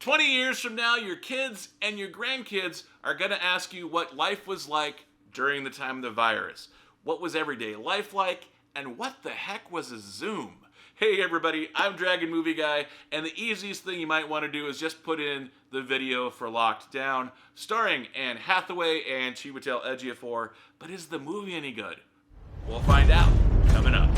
20 years from now, your kids and your grandkids are going to ask you what life was like during the time of the virus. What was everyday life like? And what the heck was a Zoom? Hey everybody, I'm Dragon Movie Guy, and the easiest thing you might want to do is just put in the video for Locked Down, starring Anne Hathaway and Chiwetel Ejiofor. But is the movie any good? We'll find out coming up.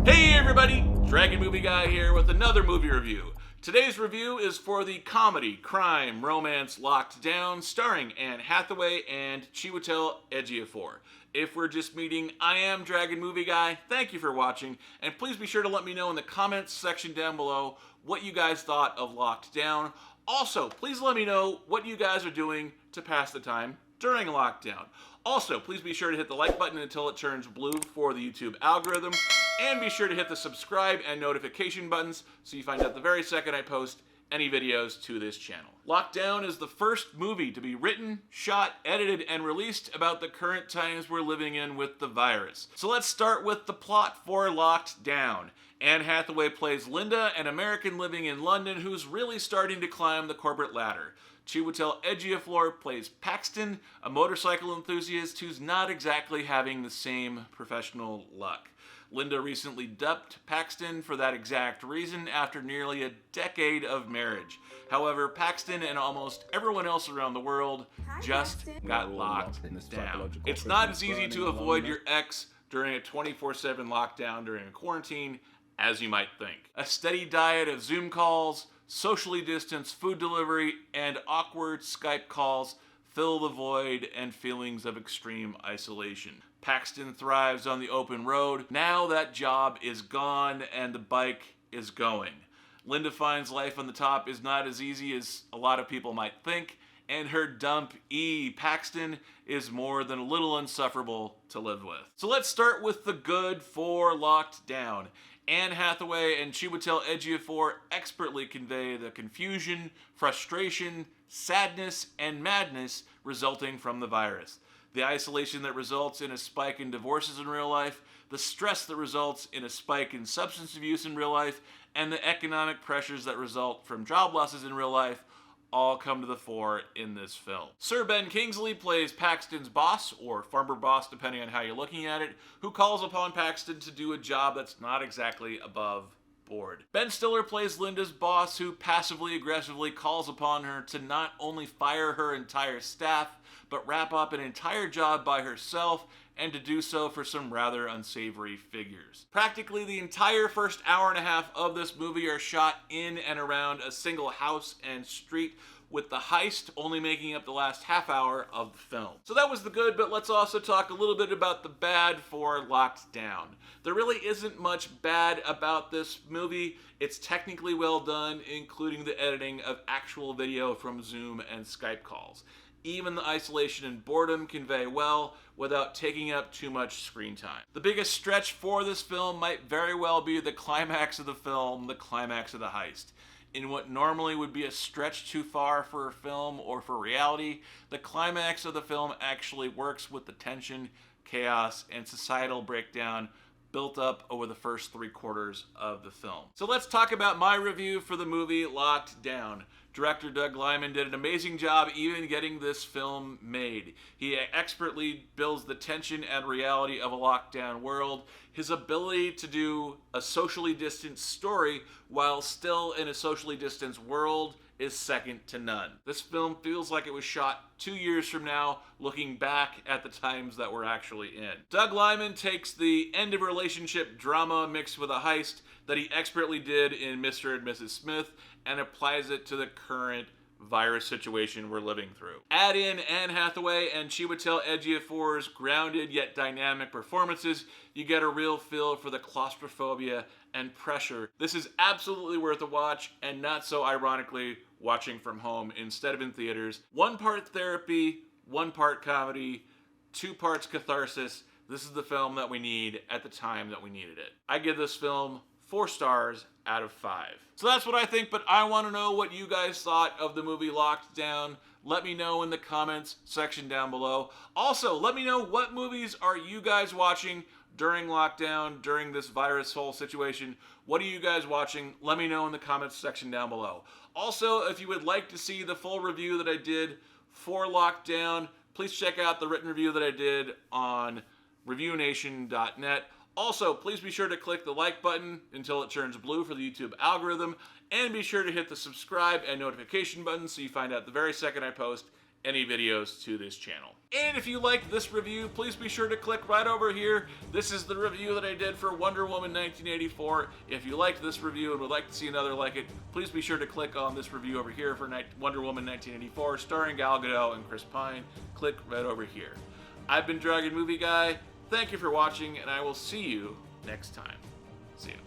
Hey everybody, Dragon Movie Guy here with another movie review. Today's review is for the comedy, crime, romance Locked Down, starring Anne Hathaway and Chiwetel Ejiofor. If we're just meeting, I am Dragon Movie Guy. Thank you for watching, and please be sure to let me know in the comments section down below what you guys thought of Locked Down. Also, please let me know what you guys are doing to pass the time during lockdown. Also, please be sure to hit the like button until it turns blue for the YouTube algorithm, and be sure to hit the subscribe and notification buttons so you find out the very second I post any videos to this channel. Locked Down is the first movie to be written, shot, edited, and released about the current times we're living in with the virus. So let's start with the plot for Locked Down. Anne Hathaway plays Linda, an American living in London who's really starting to climb the corporate ladder. Chiwetel Ejiofor plays Paxton, a motorcycle enthusiast who's not exactly having the same professional luck. Linda recently dumped Paxton for that exact reason after nearly a decade of marriage. However, Paxton and almost everyone else around the world just got locked down. It's not as easy to avoid your ex during a 24/7 lockdown during a quarantine as you might think. A steady diet of Zoom calls, socially distanced food delivery, and awkward Skype calls fill the void and feelings of extreme isolation. Paxton thrives on the open road. Now that job is gone and the bike is going. Linda finds life on the top is not as easy as a lot of people might think, and her dump Paxton is more than a little insufferable to live with. So let's start with the good for Locked Down. Anne Hathaway and Chiwetel Ejiofor expertly convey the confusion, frustration, sadness, and madness resulting from the virus. The isolation that results in a spike in divorces in real life, the stress that results in a spike in substance abuse in real life, and the economic pressures that result from job losses in real life all come to the fore in this film. Sir Ben Kingsley plays Paxton's boss, or farmer boss depending on how you're looking at it, who calls upon Paxton to do a job that's not exactly above board. Ben Stiller plays Linda's boss, who passively aggressively calls upon her to not only fire her entire staff, but wrap up an entire job by herself, and to do so for some rather unsavory figures. Practically the entire first hour and a half of this movie are shot in and around a single house and street, with the heist only making up the last half hour of the film. So that was the good, but let's also talk a little bit about the bad for Locked Down. There really isn't much bad about this movie. It's technically well done, including the editing of actual video from Zoom and Skype calls. Even the isolation and boredom convey well without taking up too much screen time. The biggest stretch for this film might very well be the climax of the film, the climax of the heist. In what normally would be a stretch too far for a film or for reality, the climax of the film actually works with the tension, chaos, and societal breakdown built up over the first 3/4 of the film. So let's talk about my review for the movie Locked Down. Director Doug Liman did an amazing job even getting this film made. He expertly builds the tension and reality of a lockdown world. His ability to do a socially distanced story while still in a socially distanced world is second to none. This film feels like it was shot 2 years from now, looking back at the times that we're actually in. Doug Liman takes the end of relationship drama mixed with a heist that he expertly did in Mr. and Mrs. Smith and applies it to the current virus situation we're living through. Add in Anne Hathaway and Chiwetel Ejiofor's grounded yet dynamic performances, you get a real feel for the claustrophobia and pressure. This is absolutely worth a watch, and not so ironically watching from home instead of in theaters. 1 part therapy, 1 part comedy, 2 parts catharsis. This is the film that we need at the time that we needed it. I give this film 4 stars out of 5. So that's what I think, but I want to know what you guys thought of the movie Locked Down. Let me know in the comments section down below. Also, let me know what movies are you guys watching during lockdown, during this virus whole situation. What are you guys watching? Let me know in the comments section down below. Also, if you would like to see the full review that I did for Lockdown, please check out the written review that I did on reviewNation.net. Also, please be sure to click the like button until it turns blue for the YouTube algorithm, and be sure to hit the subscribe and notification button so you find out the very second I post any videos to this channel. And if you liked this review, please be sure to click right over here. This is the review that I did for Wonder Woman 1984. If you liked this review and would like to see another like it, please be sure to click on this review over here for Wonder Woman 1984, starring Gal Gadot and Chris Pine. Click right over here. I've been Dragon Movie Guy. Thank you for watching, and I will see you next time. See you.